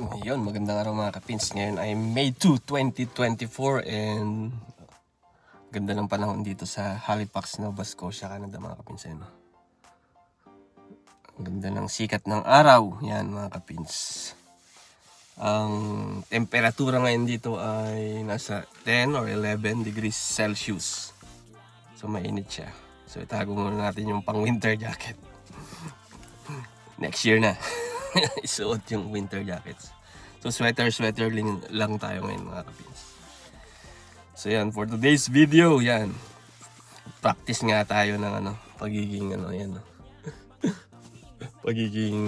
Yun, magandang araw mga kapins. Ngayon ay May 2, 2024 and ganda ng panahon dito sa Halifax, Nova Scotia, Canada mga kapins. Ayun. Ang ganda ng sikat ng araw. Yan mga kapins. Ang temperatura ngayon dito ay nasa 10 or 11 degrees Celsius. So mainit siya. So itago muna natin yung pang winter jacket. Next year na. Isuot yung winter jackets. So sweater lang tayo ngayon mga kapins. So yan, for today's video, yan. Practice nga tayo ng pagiging yan. Pagiging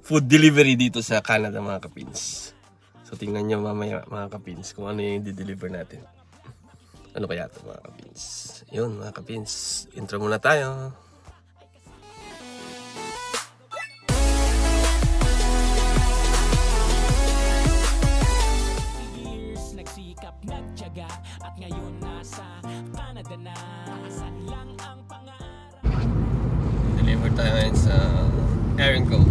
food delivery dito sa Canada mga kapins. So tingnan nyo mamaya mga kapins kung ano yung di-deliver natin. Ano kaya ito mga kapins? Yun mga kapins, intro muna tayo. At ngayon nasa Canada na. Asan lang ang pangarap. Deliver tayo ngayon sa Erenco.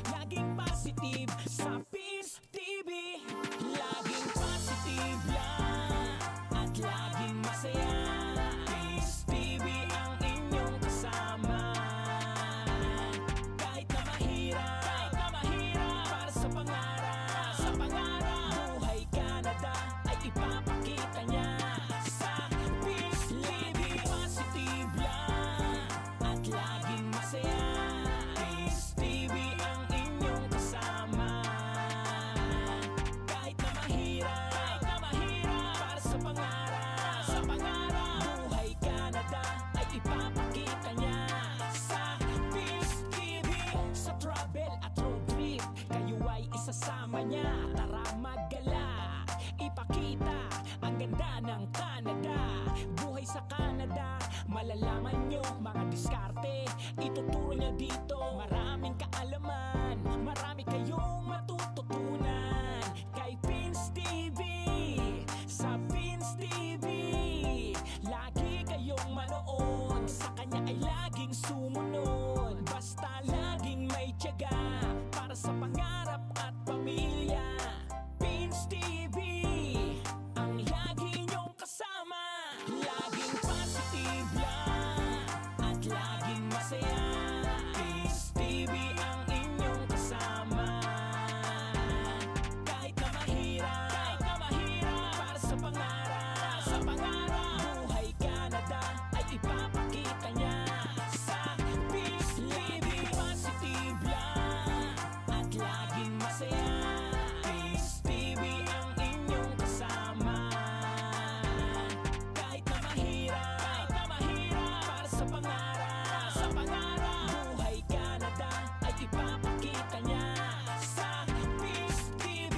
Laging positive sa Pins TV. Laging positive lang at laging masaya. Pins TV ang inyong kasama. Kahit na mahirap para sa pangarap. Sa pangarap, buhay Canada ay ipapakita niya sa Pins TV. Positive lang at laging masaya. Pins TV ang inyong kasama. Kahit na mahirap para sa pangarap. Sa pangarap, buhay Canada ay ipapakita niya sa Pins TV. Sa travel at road trip, kayo ay isasama niya. Tara maggala, ipakita ang ganda ng Canada. Buhay sa Canada, malalaman nyo mga diskarte. Ituturo niya dito, maraming kaalaman. Marami kayong matututunan kay Pins TV. Sa Pins TV, lagi kayong manood. Sa kanya ay laging sumunod. Basta laging may tiyaga para sa pangarap at pamilya. Pins TV ang lagi niyong kasama. Laging positive lang at laging masaya. Pins TV ang inyong kasama. Kahit na mahirap para sa pangarap. Sa pangarap, buhay Canada ay ipapakita niya sa Pins TV. Positive lang at laging masaya. Pins TV ang inyong kasama. Kahit na mahirap para sa pangarap. Sa pangarap, buhay Canada ay ipapakita niya sa Pins TV.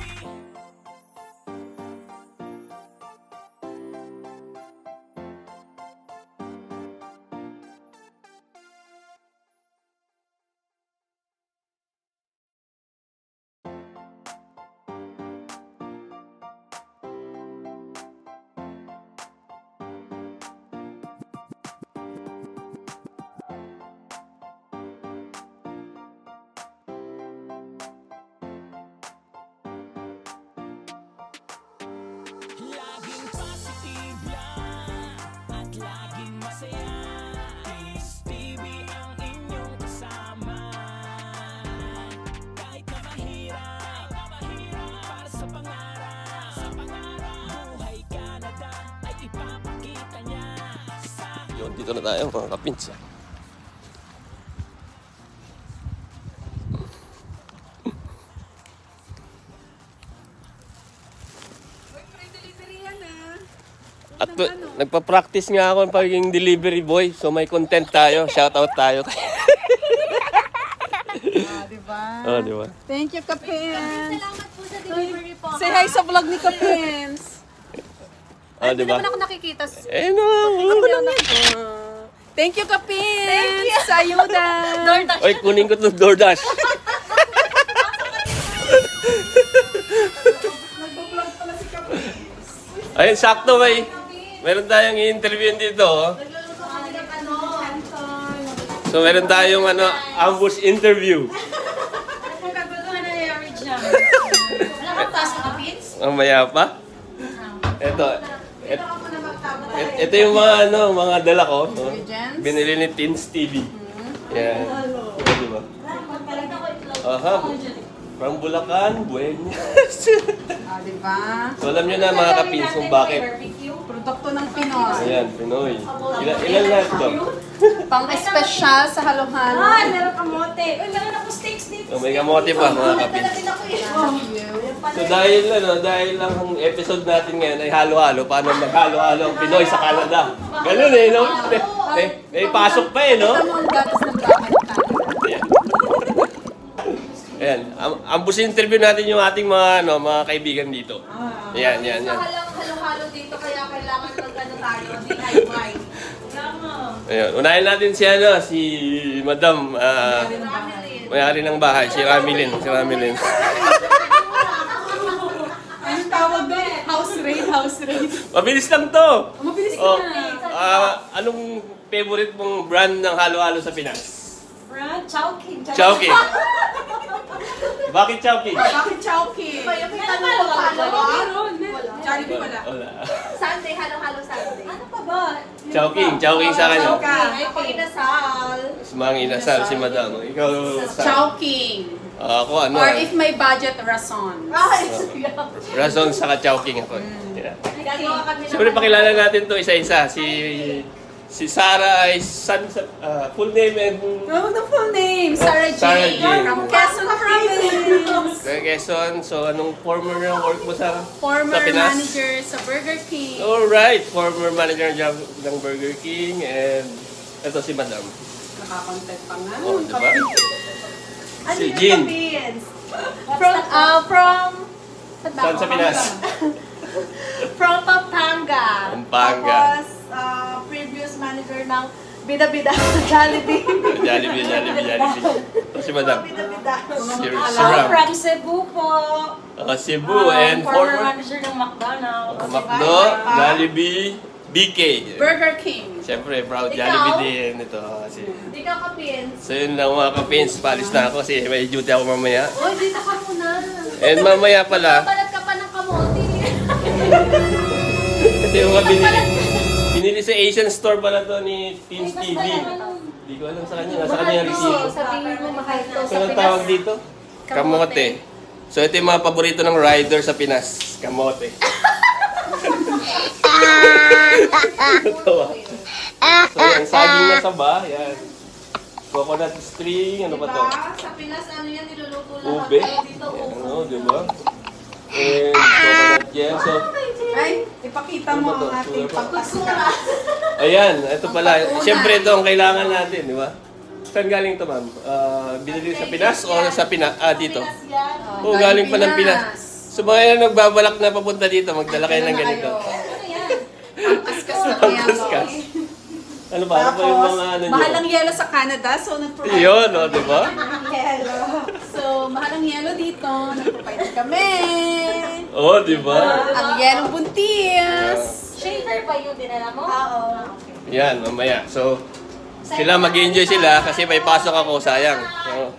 Laging positive lang at laging masaya. Pins TV ang inyong kasama. Kahit na mahirap para sa pangarap. Sa pangarap, buhay Canada ay ipapakita niya sa Yun, dito na tayo mga kapins. At nagpa-practice nga ako ng pagiging delivery boy. So may content tayo. Shoutout tayo. Diba? Oh, di ba? Thank you, Kapins. Salamat po sa delivery po. Say hi sa vlog ni Kapins. Oh, di ba? Hindi naman ako nakikita. No. Thank you, Kapins. Thank you. Sa ayuda. DoorDash. Oy, kunin ko itong DoorDash. Nagbablog pala si Kapins. Ayun, sakto may. Meron tayong i-interview dito. Oh. Nagluluto kami ng So meron tayong ambush interview. Mamaya pa? Ito yung mga mga dala ko. No? Binili ni Teens TV. Yan. Di ba? Aha. From Bulacan, Buenas. Diba? So alam nyo na mga kapins kung bakit. Produkto ng Pinoy. Ayan, Pinoy. Ilan lahat to? Pang-espesyal sa halo-halo. meron kamote. Uy, meron ako steaks dito. So, may kamote pa mga kapins. So dahil lang ang episode natin ngayon ay halo-halo, paano maghalo-halo ang Pinoy sa Canada. Ganun no? May pasok pa no? Ito mo ang gatas ng bakit. Ayan, ambusin interview natin yung ating mga kaibigan dito. Ayan. Halo-halo dito, kaya kailangan mag-ano tayo, DIY. Ayan, unahin natin si Madam, may-ari ng bahay, si Ramilin. Anong tawag doon? House raid. Mabilis lang to! Mabilis Oh, na. anong favorite mong brand ng halo-halo sa Pinas? Chowking. Chowking. Bakit Chowking? Bakit Chowking? Yung tanong ko paano? Jollibee wala. Wala. Sunday, halo-halo Sunday. Ano pa ba? Chowking sa kanya. Ay, pag-inasal. Mga inasal si Madam. Ikaw sa... Chowking. Ako Or if may budget, rason. Ay, Rason sa Chowking ako. Yeah. gagawa kami ng... Siyempre pakilala natin to isa-isa. Si Sarah ay full name and... No, the full name. Sarah J. Sarah J. From Quezon Province. Quezon. So anong former ng work mo sa Former Pinas? manager sa Burger King. Alright, former manager ng Burger King and ito si Madam. Nakakontent pa nga. Oh, diba? Ano Si yung Jean. Philippines? From Saan sa Pinas? From Pampanga. Pampanga. Tapos, previous manager ng Bida-Bida Jollibee. Jollibee. Ito si Madam. Bida-Bida. Si Ram. From Cebu po. Cebu and Former former manager ng McDonald's. Macdo, Jollibee, BK. Burger King. Siyempre, proud Ikaw? Jollibee din. Ito kasi. Ikaw, Kapins. So yun lang mga kapins, paalis na ako kasi may duty ako mamaya. Uy, dito ka muna. And mamaya pala, Balat ka pa ng kamote. ito yung mga binili sa Asian store pala to ni Teens TV. Hindi ko alam sa kanya, nasa kanya yung resibo. Sabihin mo, mahal to So sa anong Pinas. tawag dito? Kamote. So ito yung mga paborito ng rider sa Pinas. Kamote. Tawa. So yan, saging na saba. Yan. Coconut string, ano ba to? Sa Pinas, ano yan, niluluto lahat. Ube. Pero dito, Yan, ano, di ba? And coconut gel. So, Ay, ipakita mo ang ating pagpasura. ayan, ito pala. Siyempre ito ang kailangan natin, di ba? Saan galing ito, ma'am? Binili sa Pinas o sa Pinas? Dito. Pinas yan. Oo, galing pa ng Pinas. So mga yan nagbabalak na papunta dito, magdala kayo ng ganito. Ano yan? Pangkaskas na kaya mo. Kaskas. Ano ba? Ano ba yung mga ano nyo? Mahal ang yelo sa Canada, so nag-provide. Yun, o, di ba? Yelo. So, mahal ang yelo dito. Nag-provide kami. Oo, di ba? Ang yelo buntis. Shaver pa yung dinala mo? Oo. Yan, mamaya. So, sila mag-enjoy sila kasi may pasok ako, sayang. So,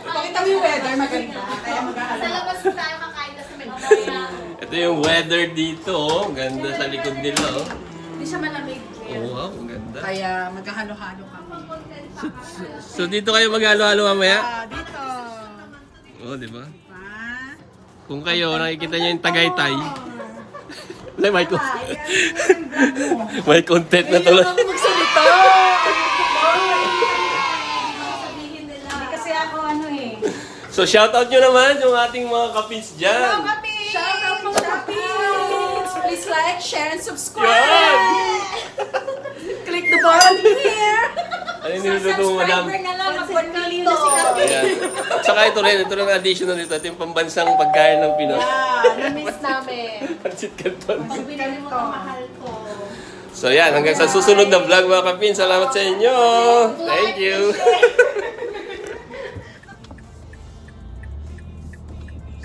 Pakita mo yung weather, maganda. Kaya Sa mag-aaral. labas tayo kakain na sa McDonald's. ito yung weather dito, oh. Ganda sa likod nila, oh. Hindi siya malamig. Oh, wow, ang ganda. Kaya maghahalo-halo kami. So, dito kayo mag-halo-halo mamaya? Dito. Oo, di ba? Pa. Kung kayo, nakikita nyo yung Tagaytay. May content na tuloy. Hindi magsalita. Sabihin nila. Kasi ako ano eh. So, shoutout nyo naman yung ating mga kapins dyan. Shout out mga kapits! Please like, share, and subscribe! Yan! Click the button here! Ano yung niluto mo, madam? na lang, mag-1 million na si Kapi. Ayan. At saka ito rin, ito rin additional dito. Ito yung pambansang pagkain ng Pinoy. Na-miss namin. Pansit Canton. Pag binili mo ito, mahal ko. So yan, hanggang sa susunod na vlog mga kapins. Salamat sa inyo! Thank you!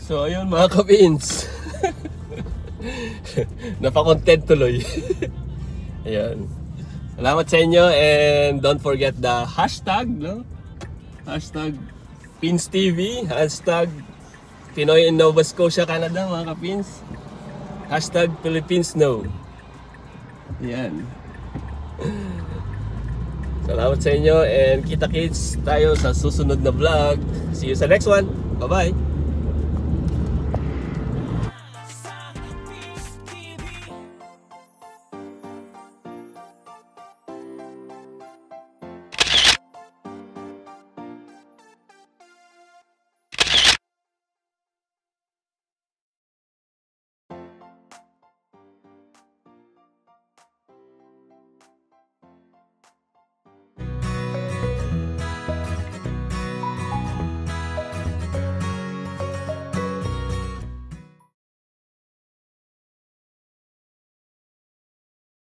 So ayun mga kapins. Napakontent tuloy. Ayan. Salamat sa inyo and don't forget the hashtag, no? Hashtag PinsTV, hashtag Pinoy in Nova Scotia, Canada, mga kapins. Hashtag Philippines Know. Yan. Salamat sa inyo and kita-kits tayo sa susunod na vlog. See you sa next one. Bye-bye.